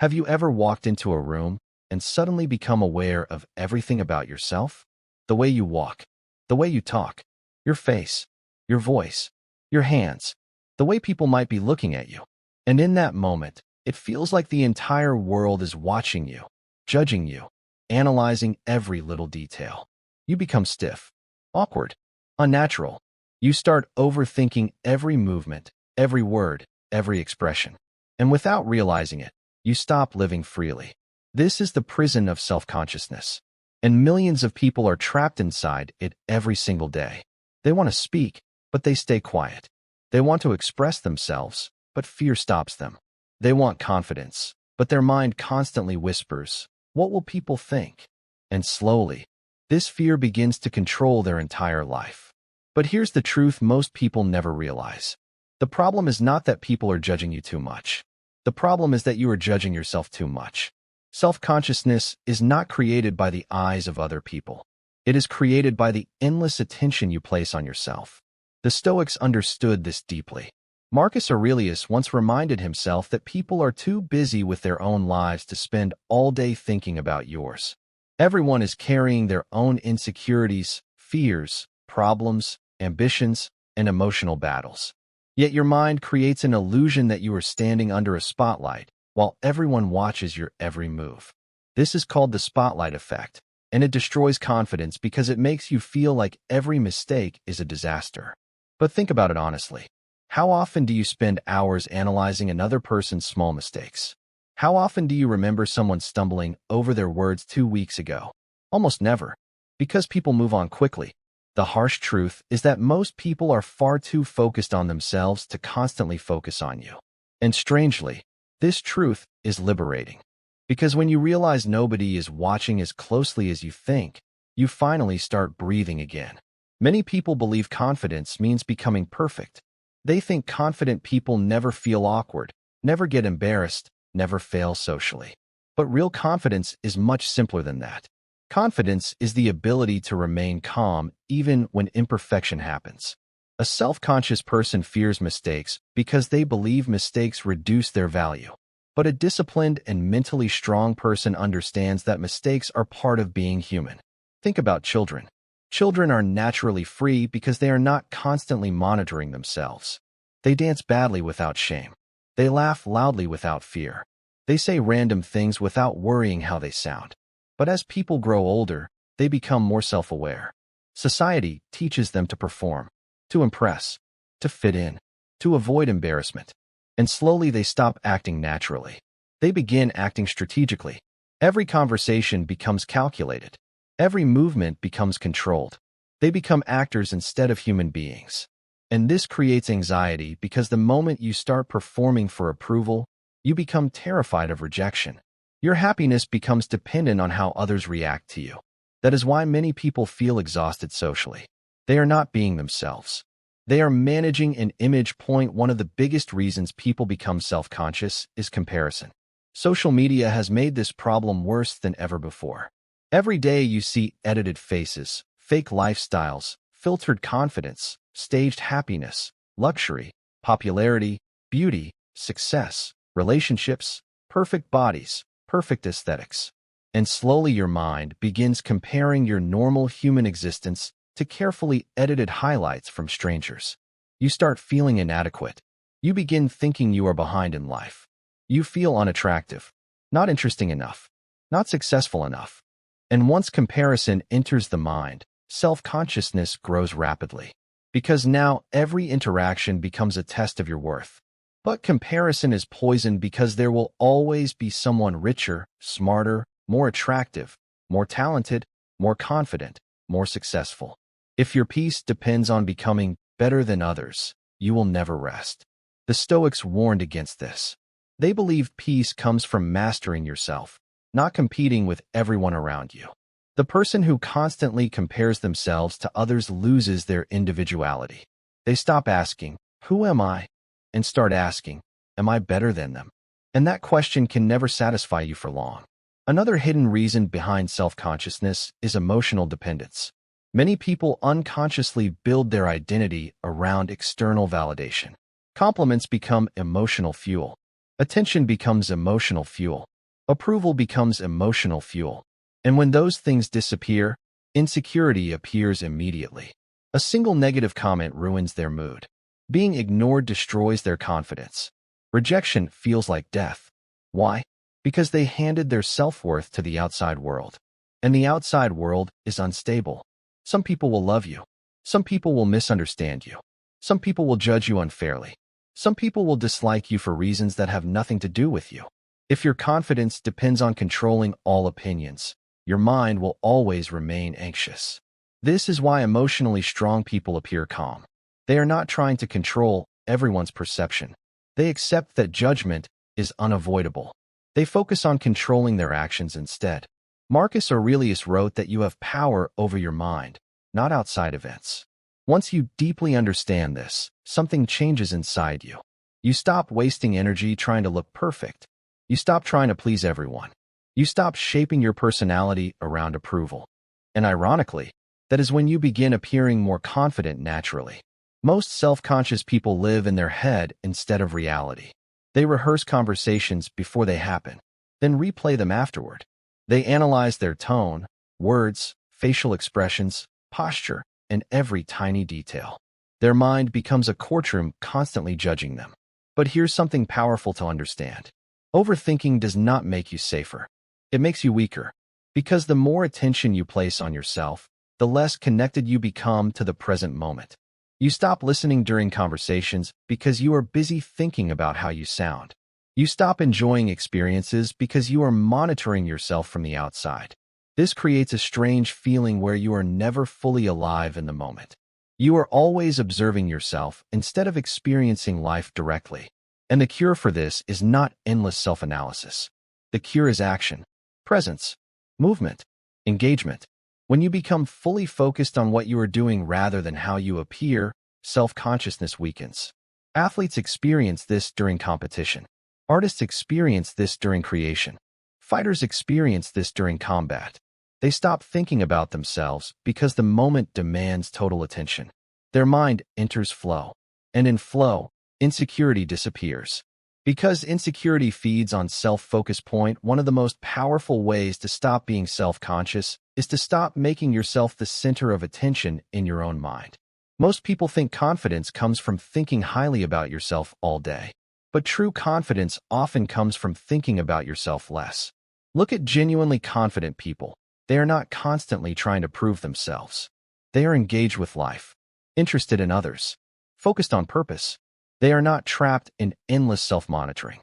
Have you ever walked into a room and suddenly become aware of everything about yourself? The way you walk, the way you talk, your face, your voice, your hands, the way people might be looking at you. And in that moment, it feels like the entire world is watching you, judging you, analyzing every little detail. You become stiff, awkward, unnatural. You start overthinking every movement, every word, every expression. And without realizing it, you stop living freely. This is the prison of self-consciousness. And millions of people are trapped inside it every single day. They want to speak, but they stay quiet. They want to express themselves, but fear stops them. They want confidence, but their mind constantly whispers, "What will people think?" And slowly, this fear begins to control their entire life. But here's the truth most people never realize. The problem is not that people are judging you too much. The problem is that you are judging yourself too much. Self-consciousness is not created by the eyes of other people. It is created by the endless attention you place on yourself. The Stoics understood this deeply. Marcus Aurelius once reminded himself that people are too busy with their own lives to spend all day thinking about yours. Everyone is carrying their own insecurities, fears, problems, ambitions, and emotional battles. Yet your mind creates an illusion that you are standing under a spotlight, while everyone watches your every move. This is called the spotlight effect, and it destroys confidence because it makes you feel like every mistake is a disaster. But think about it honestly. How often do you spend hours analyzing another person's small mistakes? How often do you remember someone stumbling over their words 2 weeks ago? Almost never, because people move on quickly. The harsh truth is that most people are far too focused on themselves to constantly focus on you. And strangely, this truth is liberating. Because when you realize nobody is watching as closely as you think, you finally start breathing again. Many people believe confidence means becoming perfect. They think confident people never feel awkward, never get embarrassed, never fail socially. But real confidence is much simpler than that. Confidence is the ability to remain calm even when imperfection happens. A self-conscious person fears mistakes because they believe mistakes reduce their value. But a disciplined and mentally strong person understands that mistakes are part of being human. Think about children. Children are naturally free because they are not constantly monitoring themselves. They dance badly without shame. They laugh loudly without fear. They say random things without worrying how they sound. But as people grow older, they become more self-aware. Society teaches them to perform, to impress, to fit in, to avoid embarrassment. And slowly they stop acting naturally. They begin acting strategically. Every conversation becomes calculated. Every movement becomes controlled. They become actors instead of human beings. And this creates anxiety because the moment you start performing for approval, you become terrified of rejection. Your happiness becomes dependent on how others react to you. That is why many people feel exhausted socially. They are not being themselves. They are managing an image point. One of the biggest reasons people become self-conscious is comparison. Social media has made this problem worse than ever before. Every day you see edited faces, fake lifestyles, filtered confidence, staged happiness, luxury, popularity, beauty, success, relationships, perfect bodies, perfect aesthetics. And slowly your mind begins comparing your normal human existence to carefully edited highlights from strangers. You start feeling inadequate. You begin thinking you are behind in life. You feel unattractive, not interesting enough, not successful enough. And once comparison enters the mind, self-consciousness grows rapidly. Because now every interaction becomes a test of your worth. But comparison is poison because there will always be someone richer, smarter, more attractive, more talented, more confident, more successful. If your peace depends on becoming better than others, you will never rest. The Stoics warned against this. They believed peace comes from mastering yourself, not competing with everyone around you. The person who constantly compares themselves to others loses their individuality. They stop asking, "Who am I?" and start asking, "Am I better than them?" And that question can never satisfy you for long. Another hidden reason behind self-consciousness is emotional dependence. Many people unconsciously build their identity around external validation. Compliments become emotional fuel. Attention becomes emotional fuel. Approval becomes emotional fuel. And when those things disappear, insecurity appears immediately. A single negative comment ruins their mood. Being ignored destroys their confidence. Rejection feels like death. Why? Because they handed their self-worth to the outside world. And the outside world is unstable. Some people will love you. Some people will misunderstand you. Some people will judge you unfairly. Some people will dislike you for reasons that have nothing to do with you. If your confidence depends on controlling all opinions, your mind will always remain anxious. This is why emotionally strong people appear calm. They are not trying to control everyone's perception. They accept that judgment is unavoidable. They focus on controlling their actions instead. Marcus Aurelius wrote that you have power over your mind, not outside events. Once you deeply understand this, something changes inside you. You stop wasting energy trying to look perfect. You stop trying to please everyone. You stop shaping your personality around approval. And ironically, that is when you begin appearing more confident naturally. Most self-conscious people live in their head instead of reality. They rehearse conversations before they happen, then replay them afterward. They analyze their tone, words, facial expressions, posture, and every tiny detail. Their mind becomes a courtroom constantly judging them. But here's something powerful to understand. Overthinking does not make you safer. It makes you weaker. Because the more attention you place on yourself, the less connected you become to the present moment. You stop listening during conversations because you are busy thinking about how you sound. You stop enjoying experiences because you are monitoring yourself from the outside. This creates a strange feeling where you are never fully alive in the moment. You are always observing yourself instead of experiencing life directly. And the cure for this is not endless self-analysis. The cure is action, presence, movement, engagement. When you become fully focused on what you are doing rather than how you appear, self-consciousness weakens. Athletes experience this during competition. Artists experience this during creation. Fighters experience this during combat. They stop thinking about themselves because the moment demands total attention. Their mind enters flow. And in flow, insecurity disappears. Because insecurity feeds on self-focus. One of the most powerful ways to stop being self-conscious is to stop making yourself the center of attention in your own mind. Most people think confidence comes from thinking highly about yourself all day. But true confidence often comes from thinking about yourself less. Look at genuinely confident people. They are not constantly trying to prove themselves. They are engaged with life, interested in others, focused on purpose. They are not trapped in endless self-monitoring.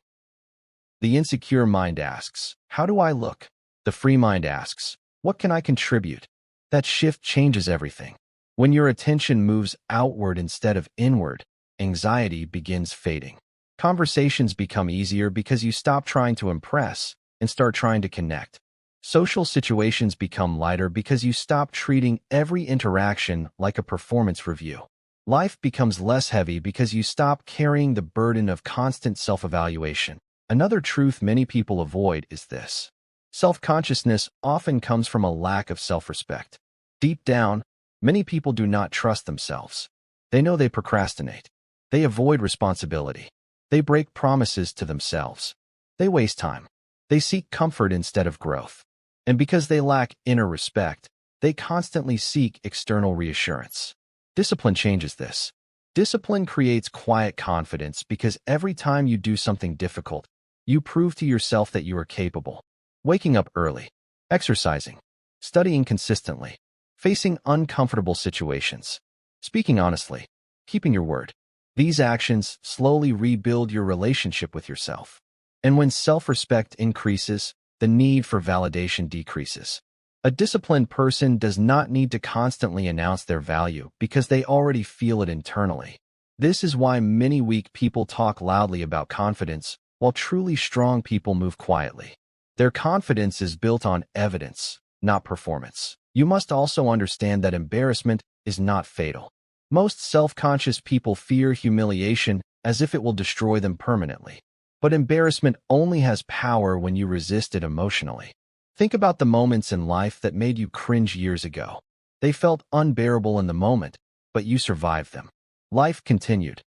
The insecure mind asks, "How do I look?" The free mind asks, "What can I contribute?" That shift changes everything. When your attention moves outward instead of inward, anxiety begins fading. Conversations become easier because you stop trying to impress and start trying to connect. Social situations become lighter because you stop treating every interaction like a performance review. Life becomes less heavy because you stop carrying the burden of constant self-evaluation. Another truth many people avoid is this. Self-consciousness often comes from a lack of self-respect. Deep down, many people do not trust themselves. They know they procrastinate. They avoid responsibility. They break promises to themselves. They waste time. They seek comfort instead of growth. And because they lack inner respect, they constantly seek external reassurance. Discipline changes this. Discipline creates quiet confidence because every time you do something difficult, you prove to yourself that you are capable. Waking up early, exercising, studying consistently, facing uncomfortable situations, speaking honestly, keeping your word. These actions slowly rebuild your relationship with yourself. And when self-respect increases, the need for validation decreases. A disciplined person does not need to constantly announce their value because they already feel it internally. This is why many weak people talk loudly about confidence, while truly strong people move quietly. Their confidence is built on evidence, not performance. You must also understand that embarrassment is not fatal. Most self-conscious people fear humiliation as if it will destroy them permanently. But embarrassment only has power when you resist it emotionally. Think about the moments in life that made you cringe years ago. They felt unbearable in the moment, but you survived them. Life continued.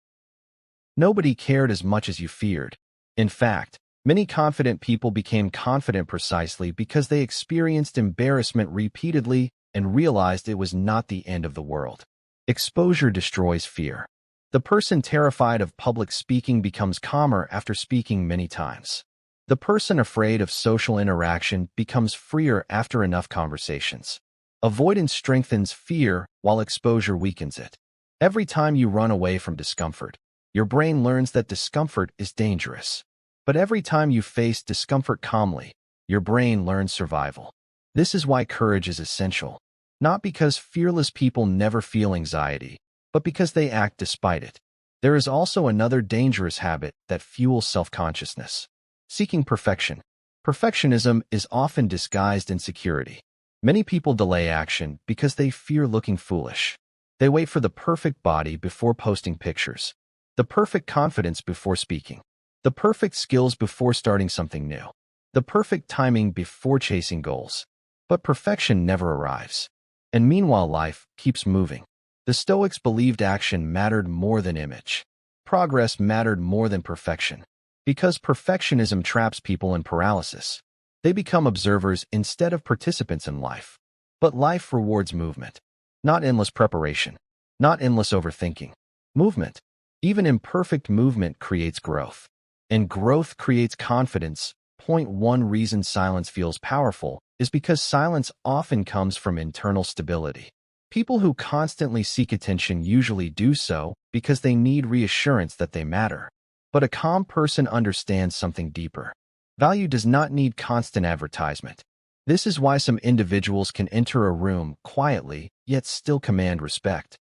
Nobody cared as much as you feared. In fact, many confident people became confident precisely because they experienced embarrassment repeatedly and realized it was not the end of the world. Exposure destroys fear. The person terrified of public speaking becomes calmer after speaking many times. The person afraid of social interaction becomes freer after enough conversations. Avoidance strengthens fear while exposure weakens it. Every time you run away from discomfort, your brain learns that discomfort is dangerous. But every time you face discomfort calmly, your brain learns survival. This is why courage is essential. Not because fearless people never feel anxiety, but because they act despite it. There is also another dangerous habit that fuels self-consciousness: seeking perfection. Perfectionism is often disguised insecurity. Many people delay action because they fear looking foolish. They wait for the perfect body before posting pictures, the perfect confidence before speaking, the perfect skills before starting something new, the perfect timing before chasing goals. But perfection never arrives. And meanwhile, life keeps moving. The Stoics believed action mattered more than image. Progress mattered more than perfection. Because perfectionism traps people in paralysis. They become observers instead of participants in life. But life rewards movement. Not endless preparation. Not endless overthinking. Movement. Even imperfect movement creates growth. And growth creates confidence. Point one reason silence feels powerful is because silence often comes from internal stability. People who constantly seek attention usually do so because they need reassurance that they matter. But a calm person understands something deeper. Value does not need constant advertisement. This is why some individuals can enter a room quietly, yet still command respect.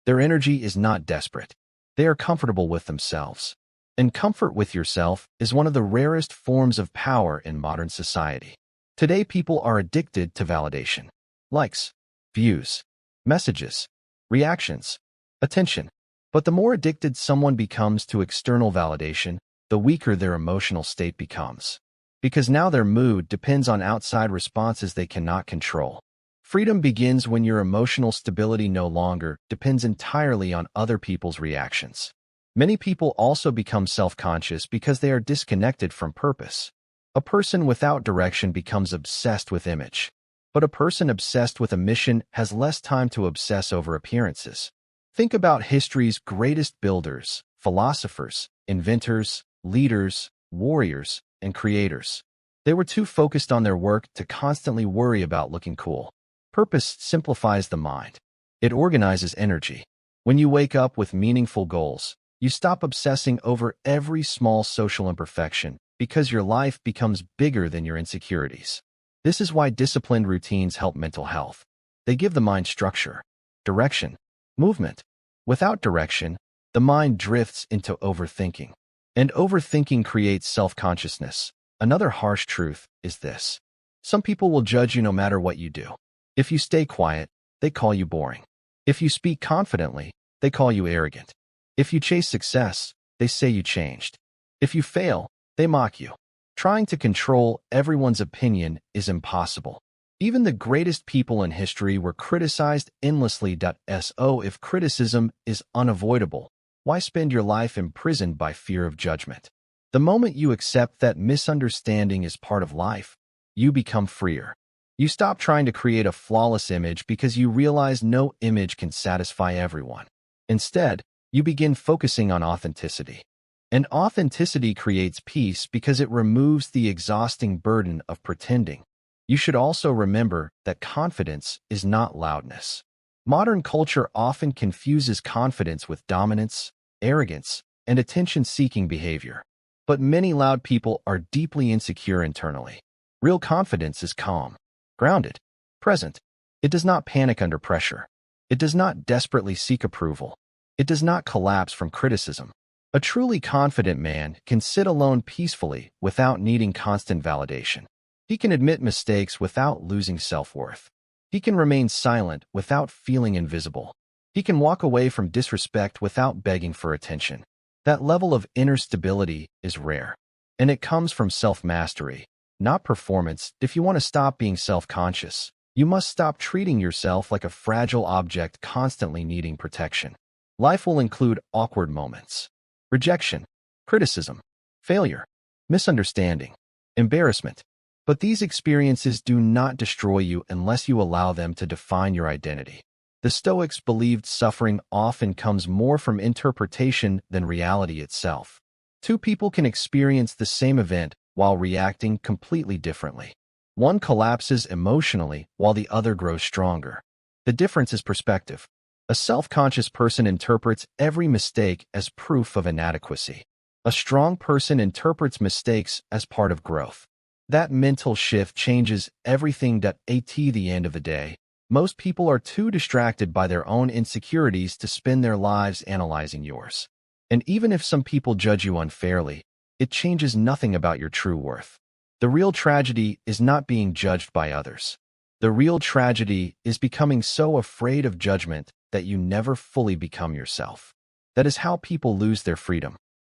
Their energy is not desperate. They are comfortable with themselves. And comfort with yourself is one of the rarest forms of power in modern society. Today, people are addicted to validation. Likes, views, messages, reactions, attention. But the more addicted someone becomes to external validation, the weaker their emotional state becomes. Because now their mood depends on outside responses they cannot control. Freedom begins when your emotional stability no longer depends entirely on other people's reactions. Many people also become self-conscious because they are disconnected from purpose. A person without direction becomes obsessed with image. But a person obsessed with a mission has less time to obsess over appearances. Think about history's greatest builders, philosophers, inventors, leaders, warriors, and creators. They were too focused on their work to constantly worry about looking cool. Purpose simplifies the mind. It organizes energy. When you wake up with meaningful goals, you stop obsessing over every small social imperfection because your life becomes bigger than your insecurities. This is why disciplined routines help mental health. They give the mind structure, direction, movement. Without direction, the mind drifts into overthinking. And overthinking creates self-consciousness. Another harsh truth is this: some people will judge you no matter what you do. If you stay quiet, they call you boring. If you speak confidently, they call you arrogant. If you chase success, they say you changed. If you fail, they mock you. Trying to control everyone's opinion is impossible. Even the greatest people in history were criticized endlessly. So if criticism is unavoidable, why spend your life imprisoned by fear of judgment? The moment you accept that misunderstanding is part of life, you become freer. You stop trying to create a flawless image because you realize no image can satisfy everyone. Instead, you begin focusing on authenticity. And authenticity creates peace because it removes the exhausting burden of pretending. You should also remember that confidence is not loudness. Modern culture often confuses confidence with dominance, arrogance, and attention-seeking behavior. But many loud people are deeply insecure internally. Real confidence is calm, grounded, present. It does not panic under pressure. It does not desperately seek approval. It does not collapse from criticism. A truly confident man can sit alone peacefully without needing constant validation. He can admit mistakes without losing self-worth. He can remain silent without feeling invisible. He can walk away from disrespect without begging for attention. That level of inner stability is rare. And it comes from self-mastery, not performance. If you want to stop being self-conscious, you must stop treating yourself like a fragile object constantly needing protection. Life will include awkward moments, rejection, criticism, failure, misunderstanding, embarrassment. But these experiences do not destroy you unless you allow them to define your identity. The Stoics believed suffering often comes more from interpretation than reality itself. Two people can experience the same event while reacting completely differently. One collapses emotionally while the other grows stronger. The difference is perspective. A self-conscious person interprets every mistake as proof of inadequacy. A strong person interprets mistakes as part of growth. That mental shift changes everything. At the end of the day, most people are too distracted by their own insecurities to spend their lives analyzing yours. And even if some people judge you unfairly, it changes nothing about your true worth. The real tragedy is not being judged by others. The real tragedy is becoming so afraid of judgment that you never fully become yourself. That is how people lose their freedom.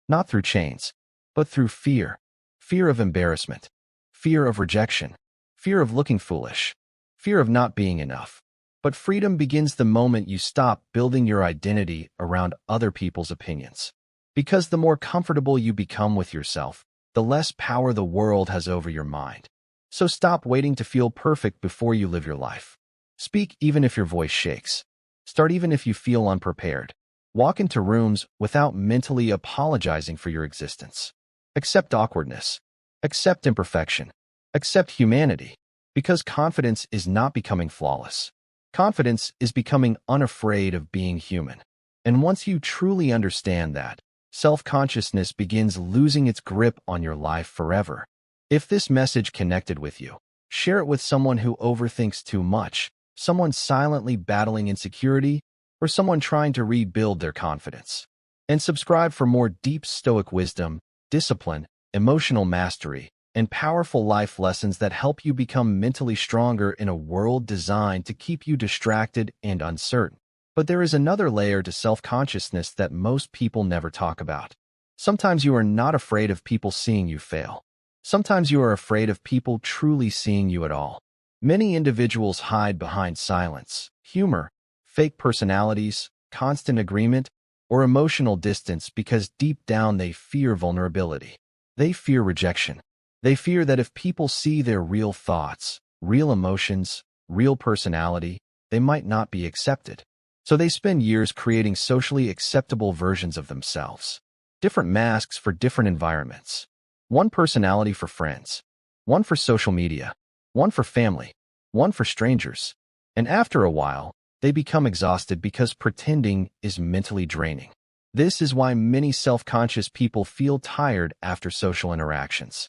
Not through chains, but through fear. Fear of embarrassment. Fear of rejection. Fear of looking foolish. Fear of not being enough. But freedom begins the moment you stop building your identity around other people's opinions. Because the more comfortable you become with yourself, the less power the world has over your mind. So stop waiting to feel perfect before you live your life. Speak even if your voice shakes. Start even if you feel unprepared. Walk into rooms without mentally apologizing for your existence. Accept awkwardness. Accept imperfection. Accept humanity. Because confidence is not becoming flawless. Confidence is becoming unafraid of being human. And once you truly understand that, self-consciousness begins losing its grip on your life forever. If this message connected with you, share it with someone who overthinks too much, someone silently battling insecurity, or someone trying to rebuild their confidence. And subscribe for more deep Stoic wisdom, discipline, emotional mastery, and powerful life lessons that help you become mentally stronger in a world designed to keep you distracted and uncertain. But there is another layer to self-consciousness that most people never talk about. Sometimes you are not afraid of people seeing you fail. Sometimes you are afraid of people truly seeing you at all. Many individuals hide behind silence, humor, fake personalities, constant agreement, or emotional distance because deep down they fear vulnerability. They fear rejection. They fear that if people see their real thoughts, real emotions, real personality, they might not be accepted. So they spend years creating socially acceptable versions of themselves. Different masks for different environments. One personality for friends. One for social media. One for family. One for strangers. And after a while, they become exhausted because pretending is mentally draining. This is why many self-conscious people feel tired after social interactions.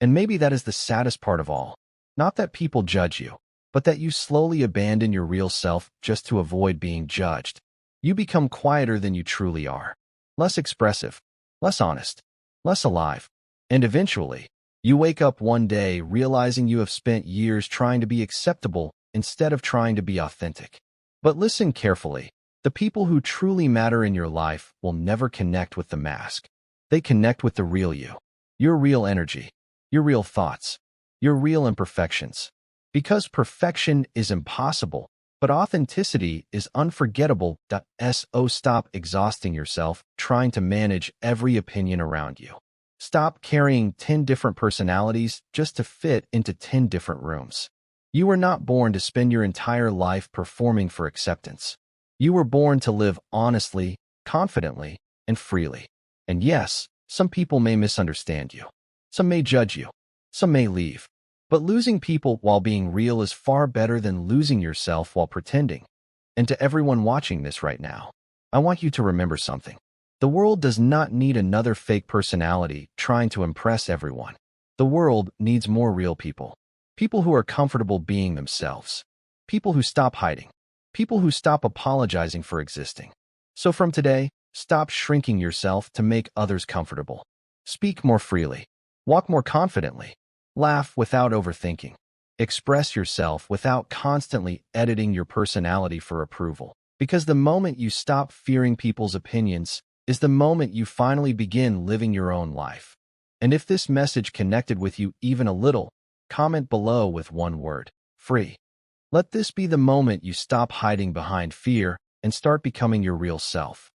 And maybe that is the saddest part of all. Not that people judge you, but that you slowly abandon your real self just to avoid being judged. You become quieter than you truly are. Less expressive, less honest, less alive. And eventually, you wake up one day realizing you have spent years trying to be acceptable instead of trying to be authentic. But listen carefully. The people who truly matter in your life will never connect with the mask. They connect with the real you. Your real energy. Your real thoughts. Your real imperfections. Because perfection is impossible, but authenticity is unforgettable. So stop exhausting yourself trying to manage every opinion around you. Stop carrying 10 different personalities just to fit into 10 different rooms. You were not born to spend your entire life performing for acceptance. You were born to live honestly, confidently, and freely. And yes, some people may misunderstand you. Some may judge you. Some may leave. But losing people while being real is far better than losing yourself while pretending. And to everyone watching this right now, I want you to remember something. The world does not need another fake personality trying to impress everyone. The world needs more real people. People who are comfortable being themselves. People who stop hiding. People who stop apologizing for existing. So from today, stop shrinking yourself to make others comfortable. Speak more freely. Walk more confidently. Laugh without overthinking. Express yourself without constantly editing your personality for approval. Because the moment you stop fearing people's opinions is the moment you finally begin living your own life. And if this message connected with you even a little, comment below with one word: free. Let this be the moment you stop hiding behind fear and start becoming your real self.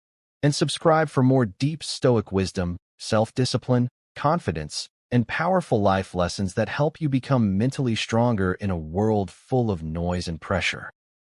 and subscribe for more deep Stoic wisdom, self-discipline, confidence, and powerful life lessons that help you become mentally stronger in a world full of noise and pressure.